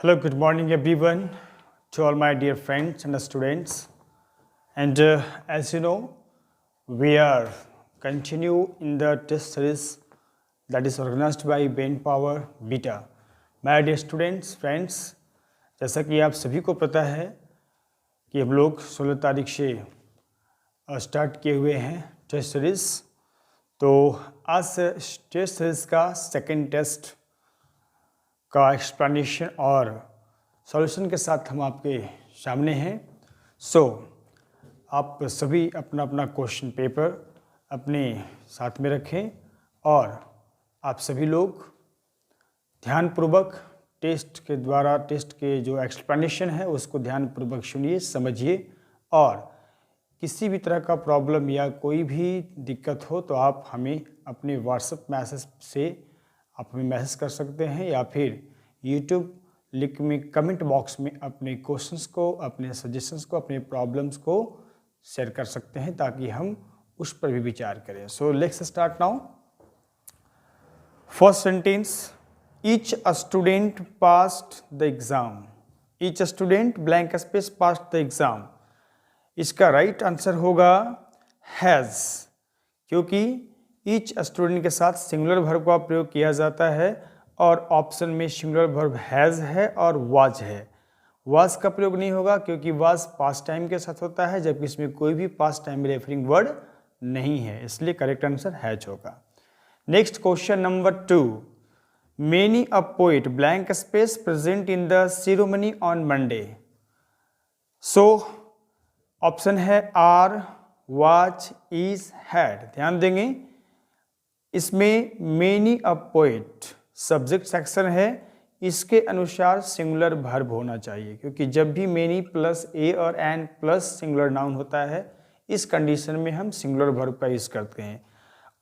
Hello, good morning, everyone, to all my dear friends and students. And as you know, we are continue in the test series that is organized by Brain Power Beta. My dear students, friends, जैसा कि आप सभी को पता है कि हम लोग 16 तारीख से स्टार्ट किए हुए हैं टेस्ट सीरीज। तो आज टेस्ट सीरीज का सेकेंड टेस्ट का एक्सप्लेनेशन और सॉल्यूशन के साथ हम आपके सामने हैं। आप सभी अपना अपना क्वेश्चन पेपर अपने साथ में रखें और आप सभी लोग ध्यानपूर्वक टेस्ट के जो एक्सप्लेनेशन है उसको ध्यानपूर्वक सुनिए, समझिए और किसी भी तरह का प्रॉब्लम या कोई भी दिक्कत हो तो आप हमें अपने व्हाट्सएप मैसेज से आप हमें मैसेज कर सकते हैं या फिर यूट्यूब लिंक में कमेंट बॉक्स में अपने क्वेश्चंस को, अपने सजेशंस को, अपने प्रॉब्लम्स को शेयर कर सकते हैं ताकि हम उस पर भी विचार करें। So let's start now. First sentence, each student passed the exam. Each student blank space passed the exam. इसका राइट आंसर होगा हैज़, क्योंकि ईच स्टूडेंट के साथ सिंगुलर वर्ब का प्रयोग किया जाता है और ऑप्शन में सिंगुलर वर्ब हैज़ है और वाज है। वाज का प्रयोग नहीं होगा क्योंकि वाज पास्ट टाइम के साथ होता है, जबकि इसमें कोई भी पास्ट टाइम रेफरिंग वर्ड नहीं है, इसलिए करेक्ट आंसर हैज होगा। Next question number 2, many a poet blank space present in the ceremony on Monday. So option है आर, वाज, इज, हैड। ध्यान देंगे इसमें many a poet subject section है, इसके अनुसार सिंगुलर वर्ब होना चाहिए क्योंकि जब भी मेनी प्लस ए और एन प्लस सिंगुलर नाउन होता है इस कंडीशन में हम सिंगुलर वर्ब का यूज़ करते हैं।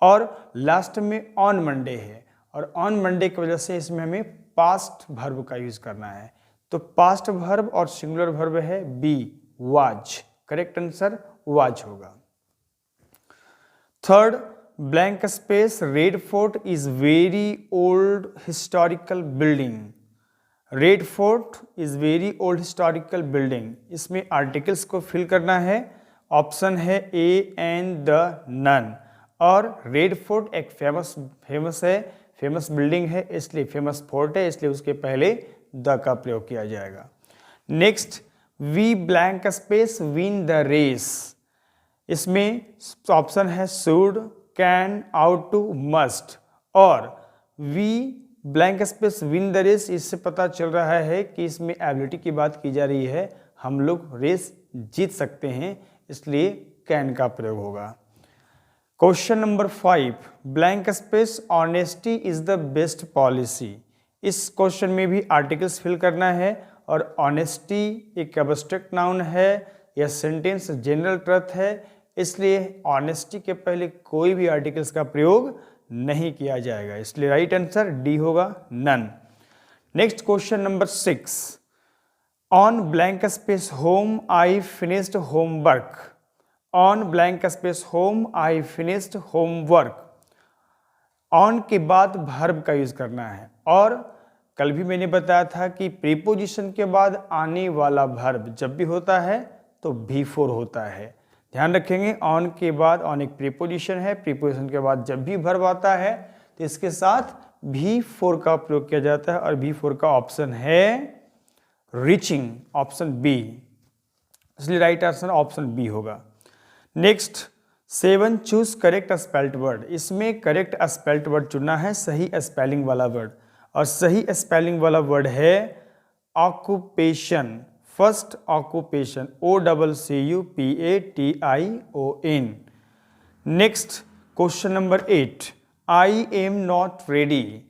और लास्ट में ऑन मंडे है और ऑन मंडे की वजह से इसमें हमें पास्ट वर्ब का यूज़ करना है। तो पास्ट वर्ब और सिंगुलर वर्ब है be, was. Correct answer was होगा। Third, blank space Red Fort is very old historical building. Red Fort is very old historical building. इसमें आर्टिकल्स को फिल करना है। ऑप्शन है ए एंड द, नन। और Red Fort एक famous building है, इसलिए फेमस फोर्ट है, इसलिए उसके पहले द का प्रयोग किया जाएगा। Next, we blank space win the race. इसमें ऑप्शन है should, can, ought to, must. और we blank space win the race, इससे पता चल रहा है कि इसमें एबिलिटी की बात की जा रही है, हम लोग रेस जीत सकते हैं, इसलिए कैन का प्रयोग होगा। Question number 5, blank space honesty is the best policy. इस क्वेश्चन में भी आर्टिकल्स फिल करना है और ऑनेस्टी एक एब्स्ट्रैक्ट नाउन है, यह सेंटेंस जनरल ट्रुथ है, इसलिए ऑनेस्टी के पहले कोई भी आर्टिकल्स का प्रयोग नहीं किया जाएगा, इसलिए राइट आंसर डी होगा, none. Next question number 6, on blank space home I finished homework. On blank space home I finished homework. On के बाद वर्ब का यूज करना है और कल भी मैंने बताया था कि प्रीपोजिशन के बाद आने वाला वर्ब जब भी होता है तो बिफोर होता है। ध्यान रखेंगे, ऑन के बाद, ऑन एक प्रीपोजिशन है, प्रीपोजिशन के बाद जब भी वर्ब आता है तो इसके साथ भी4 का प्रयोग किया जाता है और भी4 का ऑप्शन है रीचिंग, ऑप्शन बी, इसलिए राइट आंसर ऑप्शन बी होगा। Next 7, choose correct spelled word. इसमें करेक्ट स्पेल्ड वर्ड चुनना है, सही स्पेलिंग वाला वर्ड, और सही स्पेलिंग वाला वर्ड है occupation. First occupation, OCCUPATION। Next question number 8, I am not ready,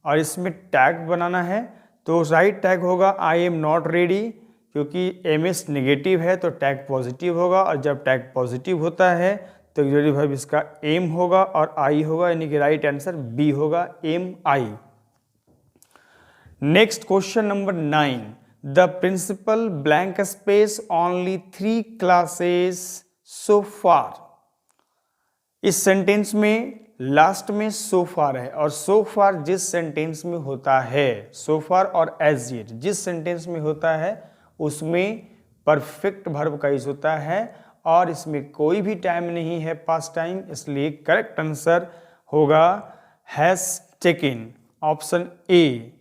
और इसमें टैग बनाना है तो राइट टैग होगा आई एम नॉट रेडी, क्योंकि एमएस नेगेटिव है तो टैग पॉजिटिव होगा और जब टैग पॉजिटिव होता है तो ऑक्सिलरी वर्ब इसका एम होगा और आई होगा, यानी कि राइट आंसर बी होगा, am I. Next question number 9, the principal blank space only 3 classes so far. इस सेंटेंस में लास्ट में सो फार है, और सो फार जिस सेंटेंस में होता है, सो फार और एज येट जिस सेंटेंस में होता है उसमें परफेक्ट वर्ब का यूज होता है, और इसमें कोई भी टाइम नहीं है पास्ट टाइम, इसलिए करेक्ट आंसर होगा has taken, option A.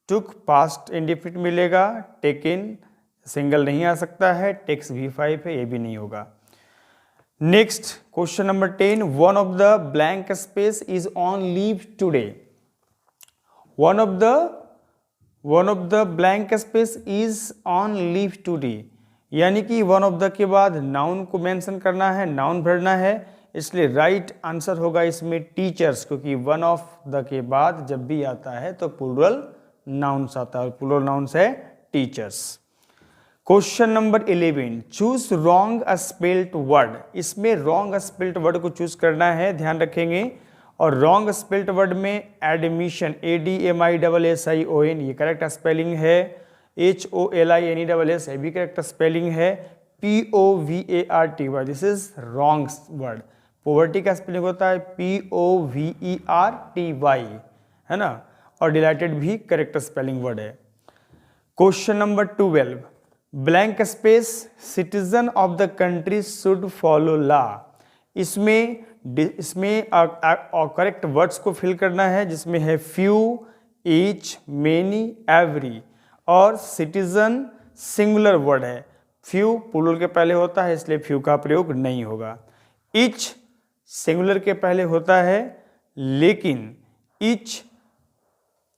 Took past indefinite मिलेगा, टेकन सिंगल नहीं आ सकता है, टेक्स V5 है, ये भी नहीं होगा। Next question number 10, one of the blank space is on leave today. One of the blank space is on leave today, यानी कि वन ऑफ द के बाद नाउन को मेंशन करना है, नाउन भरना है, इसलिए राइट आंसर होगा इसमें टीचर्स, क्योंकि वन ऑफ द के बाद जब भी आता है तो प्लूरल नाउन्स आता है, और प्लूरल नाउन्स है teachers. Question number 11, choose wrong spelled word. इसमें रॉन्ग स्पेल्ड वर्ड को चूज करना है, ध्यान रखेंगे। और रॉन्ग स्पेल्ड वर्ड में एडमिशन, ADMISSION ये करेक्ट स्पेलिंग है, HOLINESS ये भी करेक्ट स्पेलिंग है, POVERTY this is wrong word. Poverty का स्पेलिंग होता है POVERTY, है ना, और डिलाइटेड भी करेक्ट स्पेलिंग वर्ड है। Question number 12, blank space citizen of the country should follow law. इसमें करेक्ट वर्ड्स को फिल करना है, जिसमें है फ्यू, ईच, मेनी, एवरी, और सिटीजन सिंगुलर वर्ड है, फ्यू प्लूरल के पहले होता है इसलिए फ्यू का प्रयोग नहीं होगा। ईच सिंगुलर के पहले होता है, लेकिन ईच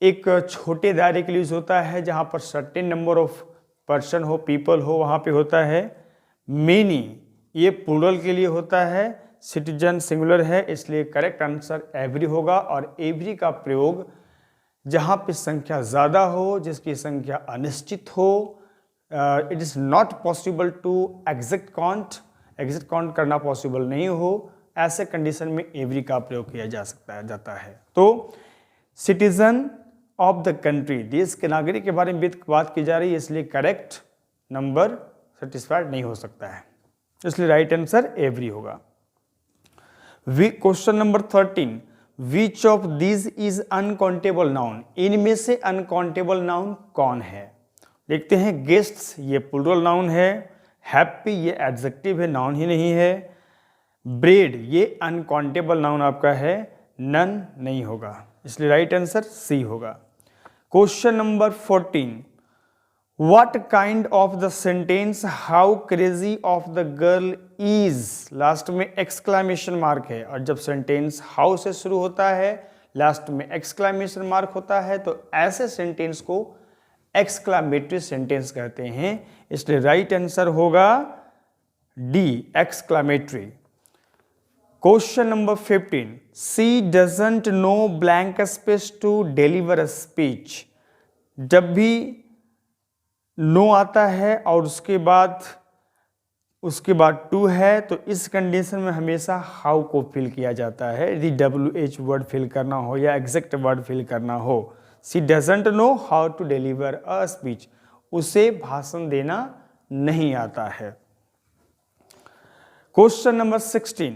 एक छोटे दायरे के लिए यूज होता है, जहां पर सर्टेन नंबर ऑफ पर्सन हो, पीपल हो, वहां पे होता है। मेनी ये प्लूरल के लिए होता है, सिटीजन सिंगुलर है, इसलिए करेक्ट आंसर एवरी होगा। और एवरी का प्रयोग जहां पे संख्या ज़्यादा हो, जिसकी संख्या अनिश्चित हो, it is not possible to exact count करना पॉसिबल नहीं हो, ऐसे कंडीशन में एवरी का प्रयोग किया जाता है। तो सिटीजन ऑफ द कंट्री, देश के नागरिक के बारे में बात की जा रही है, इसलिए करेक्ट नंबर सेटिस्फाइड नहीं हो सकता है, इसलिए राइट आंसर एवरी होगा। Question number 13, which of this is uncountable noun. इनमें से अनकाउंटेबल नाउन कौन है? देखते हैं। गेस्ट्स ये प्लूरल नाउन है, हैप्पी ये एडजेक्टिव है, नाउन ही नहीं है, ब्रेड ये अनकाउंटेबल नाउन आपका है, नन नहीं होगा, इसलिए राइट आंसर सी होगा। Question number 14, what kind of the sentence how crazy of the girl is. Last में एक्सक्लेमेशन मार्क है, और जब सेंटेंस हाउ से शुरू होता है लास्ट में एक्सक्लेमेशन मार्क होता है, तो ऐसे सेंटेंस को एक्सक्लेमेटरी सेंटेंस कहते हैं, इसलिए राइट आंसर होगा D, exclamatory. Question number 15, she doesn't know blank space to deliver a speech. जब भी नो आता है और उसके बाद टू है, तो इस कंडीशन में हमेशा हाउ को फिल किया जाता है, यदि WH वर्ड फिल करना हो या एग्जैक्ट वर्ड फिल करना हो। She doesn't know how to deliver a speech, उसे भाषण देना नहीं आता है। Question number 16,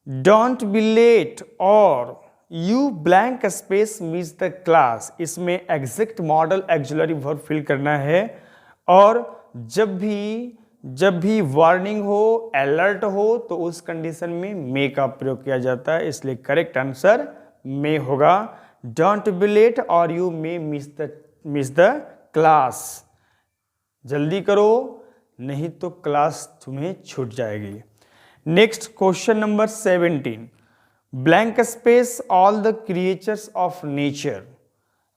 don't be late और you blank space miss the class. इसमें exact modal auxiliary verb fill करना है, और जब भी वार्निंग हो, अलर्ट हो, तो उस कंडीशन में मे का प्रयोग किया जाता है, इसलिए करेक्ट आंसर मे होगा। डोंट बी लेट और you may miss the class. जल्दी करो, नहीं तो क्लास तुम्हें छूट जाएगी। Next question number 17, blank space all the creatures of nature.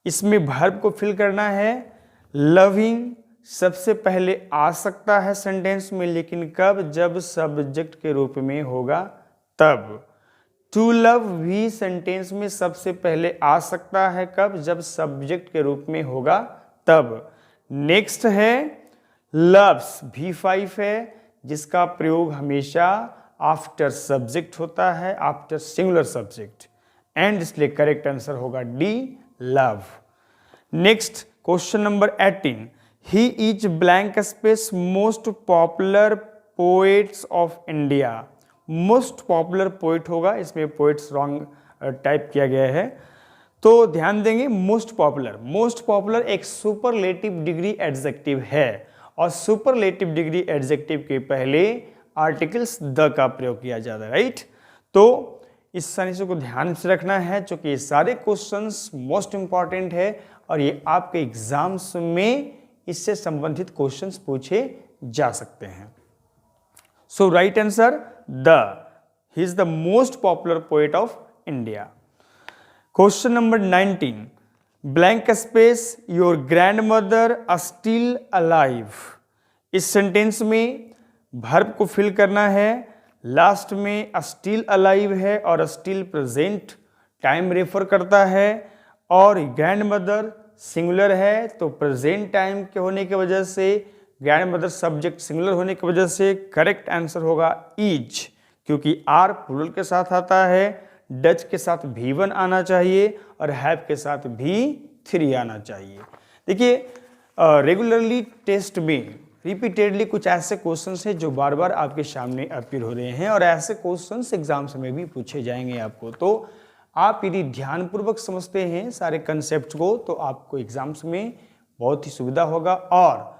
इसमें वर्ब को फिल करना है। लविंग सबसे पहले आ सकता है सेंटेंस में, लेकिन कब? जब सब्जेक्ट के रूप में होगा तब। टू लव भी सेंटेंस में सबसे पहले आ सकता है, कब? जब सब्जेक्ट के रूप में होगा तब। नेक्स्ट है लव्स, V5 है, जिसका प्रयोग हमेशा आफ्टर सब्जेक्ट होता है, आफ्टर सिंगुलर सब्जेक्ट, एंड इसलिए करेक्ट आंसर होगा D, love. Next question number 18, he is blank space most popular poets of India. Most popular poet होगा, इसमें पोएट्स रॉन्ग टाइप किया गया है। तो ध्यान देंगे, मोस्ट पॉपुलर एक सुपरलेटिव डिग्री एडजेक्टिव है और सुपरलेटिव डिग्री एडजेक्टिव के पहले आर्टिकल्स द का प्रयोग किया जाता है, राइट। तो इस सारे को ध्यान से रखना है, क्योंकि ये सारे क्वेश्चंस मोस्ट इंपॉर्टेंट है और ये आपके एग्जाम्स में इससे संबंधित क्वेश्चंस पूछे जा सकते हैं। So right answer the, he is the most popular poet of India. Question number 19, blank space, your grandmother still alive. इस सेंटेंस में वर्ब को फिल करना है, लास्ट में स्टिल अलाइव है और स्टिल प्रेजेंट टाइम रेफर करता है और ग्रैंड मदर सिंगुलर है, तो प्रेजेंट टाइम के होने की वजह से, ग्रैंड मदर सब्जेक्ट सिंगुलर होने की वजह से करेक्ट आंसर होगा इज, क्योंकि आर प्लूरल के साथ आता है, डच के साथ V1 आना चाहिए और हैव के साथ V3 आना चाहिए। देखिए रेगुलरली टेस्ट में रिपीटेडली कुछ ऐसे क्वेश्चंस हैं जो बार बार आपके सामने अपीयर हो रहे हैं और ऐसे क्वेश्चंस एग्जाम्स में भी पूछे जाएंगे आपको। तो आप यदि ध्यानपूर्वक समझते हैं सारे कंसेप्ट को तो आपको एग्जाम्स में बहुत ही सुविधा होगा और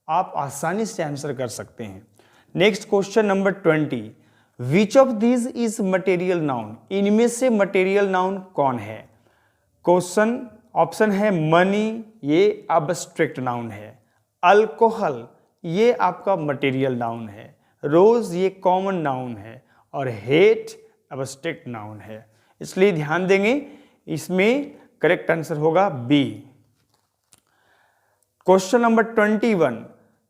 आप आसानी से आंसर कर सकते हैं। Next question number 20, which of these is material noun. इनमें से मटेरियल नाउन कौन है। क्वेश्चन ऑप्शन है मनी, ये एब्स्ट्रैक्ट नाउन है, अल्कोहल ये आपका मटेरियल नाउन है, रोज ये कॉमन नाउन है और हेट एब्स्ट्रैक्ट नाउन है। इसलिए ध्यान देंगे, इसमें करेक्ट आंसर होगा B. Question number 21,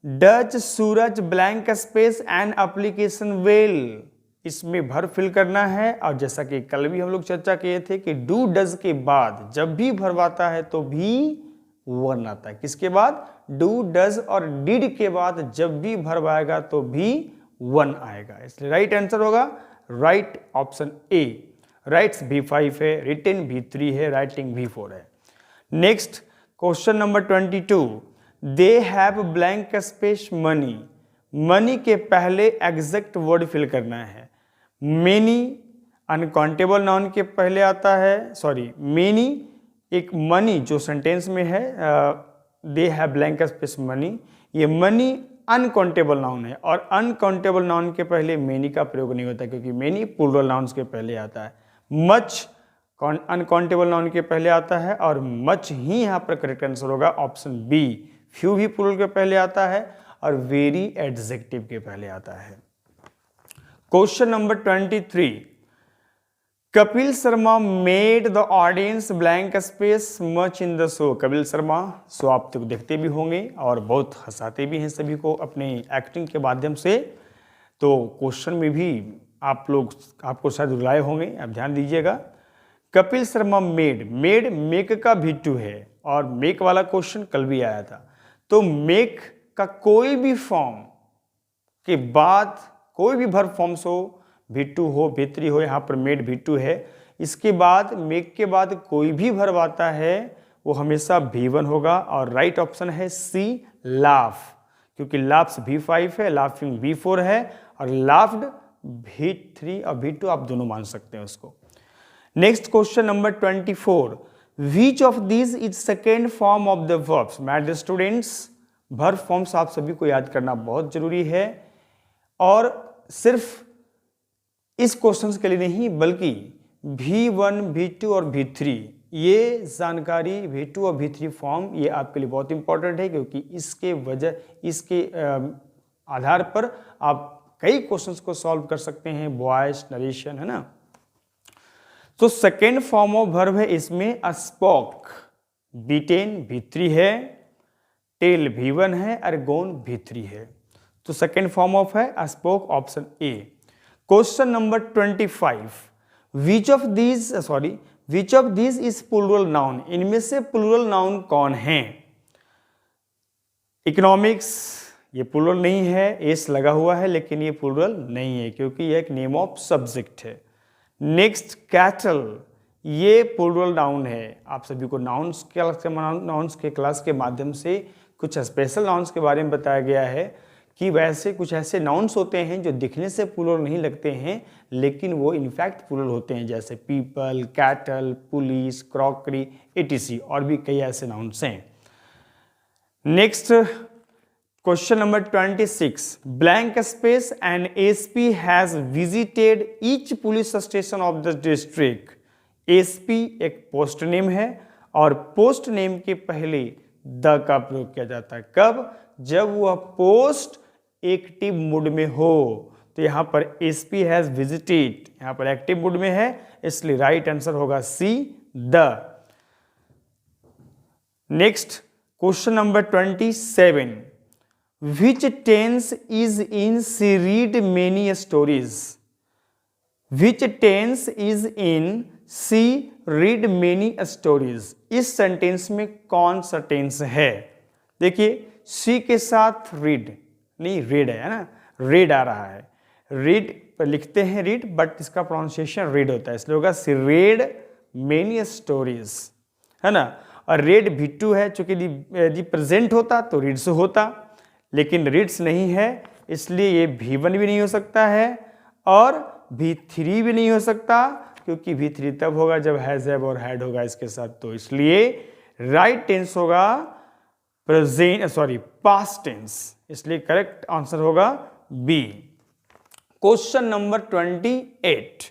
does Suraj blank space and application well. इसमें भर फिल करना है और जैसा कि कल भी हम लोग चर्चा किए थे कि डू डज के बाद जब भी भर्व आता है तो भी वन आता है। किसके बाद, डू डज और डिड के बाद जब भी भर्व आएगा तो भी वन आएगा। इसलिए राइट आंसर होगा right option A. Rights V5 है, रिटन V3 है, राइटिंग V4 है। Next question number 22, they have blank space money. Money के पहले एग्जैक्ट वर्ड फिल करना है। मेनी अनकाउंटेबल नाउन के पहले आता है, सॉरी मेनी एक मनी जो सेंटेंस में है, they have blank space money, ये मनी अनकाउंटेबल नाउन है और अनकाउंटेबल नाउन के पहले मेनी का प्रयोग नहीं होता क्योंकि मेनी प्लूरल नाउन्स के पहले आता है। मच अनकाउंटेबल नाउन के पहले आता है और मच ही यहाँ पर करेक्ट आंसर होगा ऑप्शन बी। फ्यू भी प्लूरल के पहले आता है और वेरी एडजेक्टिव के पहले आता है। Question number 23, Kapil Sharma made the audience blank space much in the show. Kapil Sharma show आप तो देखते भी होंगे और बहुत हंसाते भी हैं सभी को अपने एक्टिंग के माध्यम से, तो क्वेश्चन में भी आप लोग आपको शायद रुलाए होंगे, आप ध्यान दीजिएगा। कपिल शर्मा मेड, मेक का V2 है और मेक वाला क्वेश्चन कल भी आया था, तो मेक का कोई भी फॉर्म के बाद कोई भी वर्ब फॉर्म्स हो, V2 हो, V3 हो, यहाँ पर मेड V2 है, इसके बाद मेक के बाद कोई भी वर्ब आता है वो हमेशा V1 होगा और राइट ऑप्शन है सी लाफ, क्योंकि लाफ्स V5 है, लाफिंग V4 है और लाफ्ड V3 और V2 आप दोनों मान सकते हैं उसको। Next question number 24, which of this is second form of the verbs. Mad students, verb forms आप सभी को याद करना बहुत जरूरी है और सिर्फ इस क्वेश्चन के लिए नहीं बल्कि V1, V2 और V3 ये जानकारी V2 और V3 फॉर्म ये आपके लिए बहुत इंपॉर्टेंट है क्योंकि इसके आधार पर आप कई क्वेश्चंस को सॉल्व कर सकते हैं, वॉइस नरेशन, है ना। तो सेकेंड फॉर्म ऑफ वर्ब है इसमें स्पोक, बीटेन V3 है, टेल V1 है और गोन V3 है, तो सेकेंड फॉर्म ऑफ है spoke, option A. Question number 25, which of this is plural noun. इनमें से प्लूरल नाउन कौन है। इकोनॉमिक्स ये प्लूरल नहीं है, एस लगा हुआ है लेकिन ये प्लूरल नहीं है क्योंकि ये एक नेम ऑफ सब्जेक्ट है। नेक्स्ट कैटल, ये प्लूरल नाउन है। आप सभी को नाउन्स के क्लास के माध्यम से कुछ स्पेशल नाउन्स के बारे में बताया गया है कि वैसे कुछ ऐसे नाउन्स होते हैं जो दिखने से प्लूरल नहीं लगते हैं लेकिन वो इनफैक्ट प्लूरल होते हैं, जैसे people, cattle, police, crockery, etc. और भी कई ऐसे नाउन्स हैं। Next question number 26, blank space and SP has visited each police station of the district. SP एक पोस्ट नेम है और पोस्ट नेम के पहले द का प्रयोग किया जाता है। कब? जब वह पोस्ट एक्टिव मूड में हो। तो यहां पर एसपी हैज विजिटेड, यहां पर एक्टिव मूड में है, इसलिए राइट आंसर होगा C, the. Next question number 27, which tense is in she read many stories. Which tense is in she read many stories. इस सेंटेंस में कौन सा टेंस है? देखिए, सी के साथ रीड नहीं, रेड है ना, रेड आ रहा है। रीड पर लिखते हैं रीड, बट इसका प्रोनाउंसिएशन रेड होता है, इसलिए होगा सी रेड मेनी स्टोरीज, है ना। और रेड V2 है, चूंकि यदि प्रेजेंट होता तो रीड्स होता, लेकिन रीड्स नहीं है, इसलिए ये V1 भी नहीं हो सकता है और V3 भी नहीं हो सकता, क्योंकि V3 तब होगा जब हैज, हैव और हैड होगा इसके साथ। तो इसलिए राइट टेंस होगा पास्ट टेंस, इसलिए करेक्ट आंसर होगा B. Question number 28,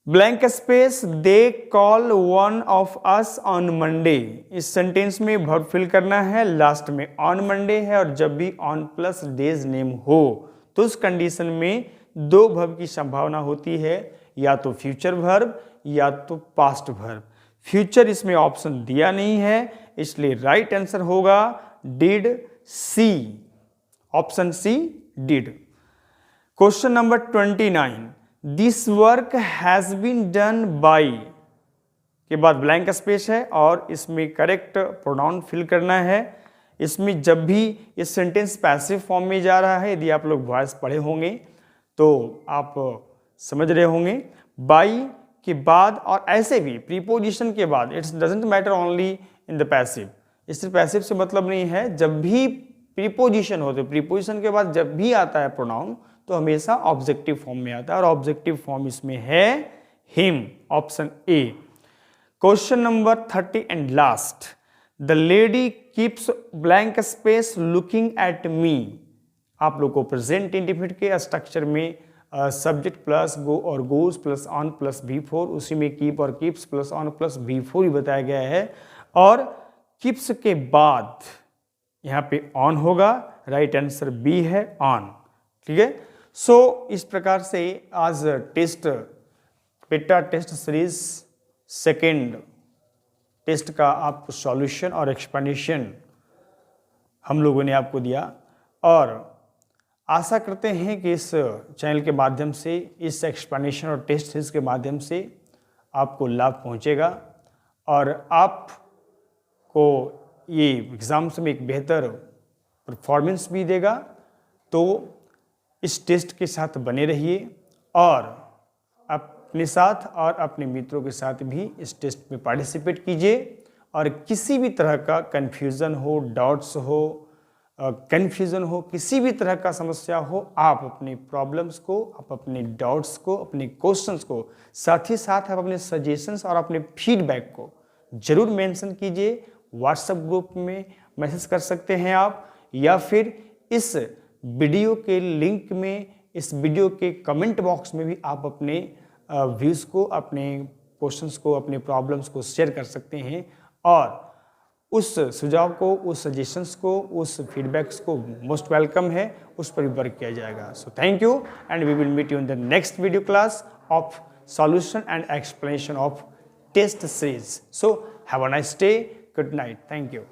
blank space they call one of us on Monday. इस सेंटेंस में वर्ब फिल करना है, लास्ट में ऑन मंडे है और जब भी ऑन प्लस डेज नेम हो तो उस कंडीशन में दो वर्ब की संभावना होती है, या तो फ्यूचर वर्ब या तो पास्ट वर्ब। फ्यूचर इसमें ऑप्शन दिया नहीं है, इसलिए राइट आंसर होगा did, C, option C, did. Question number 29, this work has been done by के बाद ब्लैंक स्पेस है और इसमें करेक्ट प्रोनाउन फिल करना है। इसमें जब भी इस सेंटेंस पैसिव फॉर्म में जा रहा है, यदि आप लोग वॉइस पढ़े होंगे तो आप समझ रहे होंगे, बाय के बाद और ऐसे भी प्रीपोजिशन के बाद, it's doesn't matter only in the passive. इससे पैसिव से मतलब नहीं है, जब भी प्रीपोजिशन होते, प्रीपोजिशन के बाद जब भी आता है प्रोनाउन तो हमेशा ऑब्जेक्टिव फॉर्म में आता है, और ऑब्जेक्टिव फॉर्म इसमें है him, option A. Question number 30 and last, the lady keeps blank space looking at me. आप लोग को प्रेजेंट इंडेफिनिट के स्ट्रक्चर में सब्जेक्ट प्लस गो और goes plus on plus V4, उसी में कीप और keeps plus on plus V4 ही बताया गया है, और कीप्स के बाद यहाँ पे ऑन होगा, राइट आंसर बी है, ऑन। ठीक है, सो इस प्रकार से आज टेस्ट बेटा टेस्ट सीरीज सेकेंड टेस्ट का आप सॉल्यूशन और एक्सप्लेनेशन हम लोगों ने आपको दिया, और आशा करते हैं कि इस चैनल के माध्यम से, इस एक्सप्लेनेशन और टेस्ट सीरीज के माध्यम से आपको लाभ पहुंचेगा और आपको ये एग्ज़ाम्स में एक बेहतर परफॉर्मेंस भी देगा। तो इस टेस्ट के साथ बने रहिए और अपने साथ और अपने मित्रों के साथ भी इस टेस्ट में पार्टिसिपेट कीजिए, और किसी भी तरह का कन्फ्यूज़न हो, डाउट्स हो, कन्फ्यूज़न हो, किसी भी तरह का समस्या हो, आप अपने प्रॉब्लम्स को, आप अपने डाउट्स को, अपने क्वेश्चंस को, साथ ही साथ आप अपने सजेशंस और अपने फीडबैक को जरूर मेंशन कीजिए। व्हाट्सएप ग्रुप में मैसेज कर सकते हैं आप, या फिर इस वीडियो के लिंक में, इस वीडियो के कमेंट बॉक्स में भी आप अपने व्यूज़ को, अपने क्वेश्चंस को, अपने प्रॉब्लम्स को शेयर कर सकते हैं, और उस सुझाव को, उस सजेशंस को, उस फीडबैक्स को मोस्ट वेलकम है, उस पर भी वर्क किया जाएगा। So thank you and we will meet you in the next video class of solution and explanation of test series. So have a nice day, good night, thank you.